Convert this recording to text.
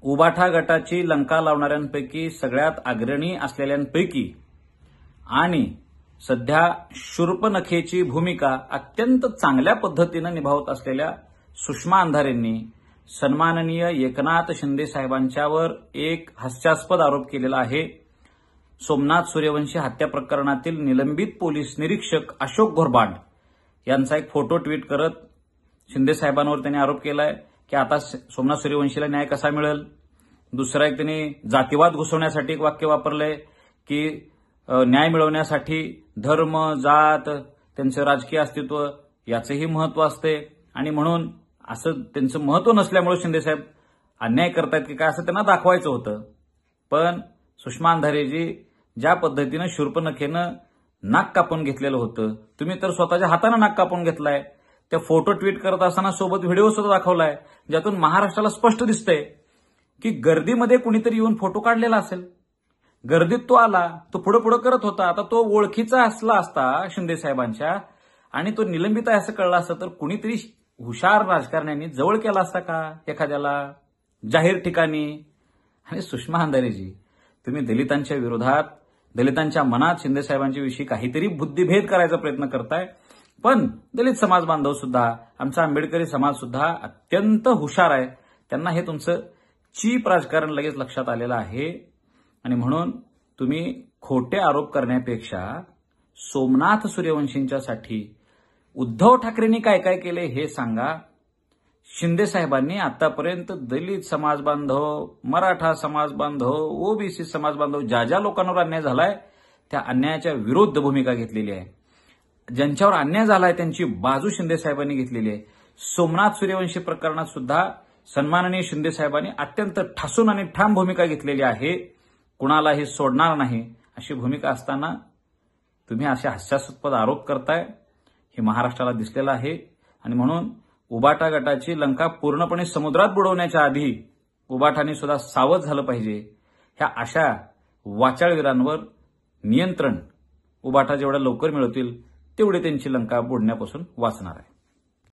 उबाठा गटाची लंका लावणाऱ्यांपैकी सगळ्यात अग्रणी असलेल्यांपैकी आणि सध्या शूर्पणखेची भूमिका अत्यंत चांगल्या पद्धतीनं निभावत असलेल्या सुषमा अंधारेंनी सन्माननीय एकनाथ शिंदे साहेबांच्यावर एक हास्यास्पद आरोप केलेला आहे। सोमनाथ सूर्यवंशी हत्या प्रकरणातील निलंबित पोलीस निरीक्षक अशोक घोरबाड यांचा एक फोटो ट्विट करत शिंदे साहेबांवर त्यांनी आरोप केलाय की आता सोमनाथ सूर्यवंशीला न्याय कसा मिळेल। दुसरा एक त्यांनी जातीवाद घुसवण्यासाठी एक वाक्य वापरलंय की न्याय मिळवण्यासाठी धर्म, जात, त्यांचं राजकीय अस्तित्व याचंही महत्व असते आणि म्हणून असं त्यांचं महत्व नसल्यामुळे शिंदे साहेब अन्याय करतायत की काय असं त्यांना दाखवायचं होतं। पण सुषमा अंधारेजी ज्या पद्धतीनं शूर्पणखेनं नाक कापून घेतलेलं होतं, तुम्ही तर स्वतःच्या हाताने नाक कापून घेतलाय। त्या फोटो ट्विट करत असताना सोबत व्हिडिओ सुद्धा दाखवलाय ज्यातून महाराष्ट्राला स्पष्ट दिसतंय की गर्दीमध्ये कुणीतरी येऊन फोटो काढलेला असेल। गर्दीत तो आला, तो पुढे करत होता। आता तो ओळखीचा असला असता शिंदे साहेबांच्या आणि तो निलंबित आहे असं कळलं असतं तर कुणीतरी हुशार राजकारण्यांनी जवळ केला असता का एखाद्याला जाहीर ठिकाणी। आणि सुषमा अंधारेजी तुम्ही दलितांच्या विरोधात, दलितांच्या मनात शिंदे साहेबांच्या विषयी काहीतरी बुद्धिभेद करायचा प्रयत्न करताय। पण दलित समाज बांधव सुद्धा, आमचा आंबेडकरी समाज सुद्धा अत्यंत हुशार आहे। त्यांना हे तुमचं चीप राजकारण लगेच लक्षात आलेलं आहे आणि म्हणून तुम्ही खोटे आरोप करण्यापेक्षा सोमनाथ सूर्यवंशींच्यासाठी उद्धव ठाकरेंनी काय काय केले हे सांगा। शिंदे साहेबांनी आतापर्यंत दलित समाज बांधव, मराठा समाज बांधव, ओबीसी समाज बांधव ज्या लोकांवर अन्याय झालाय त्या अन्यायाच्या विरुद्ध भूमिका घेतलेली आहे। ज्यांच्यावर अन्याय झालाय त्यांची बाजू शिंदे साहेबांनी घेतलेली आहे। सोमनाथ सूर्यवंशी प्रकरणात सुद्धा सन्माननीय शिंदे साहेबांनी अत्यंत ठासून आणि ठाम भूमिका घेतलेली आहे। कुणालाही सोडणार नाही अशी भूमिका असताना तुम्ही असे हास्यास्पद आरोप करताय हे महाराष्ट्राला दिसलेलं आहे आणि म्हणून उबाटा गटाची लंका पूर्णपणे समुद्रात बुडवण्याच्या आधी उबाटाने सुद्धा सावध झालं पाहिजे। ह्या अशा वाचाळवीरांवर नियंत्रण उबाटा जेवढ्या लवकर मिळवतील तेवढे त्यांची लंका बुडण्यापासून वाचणार आहे।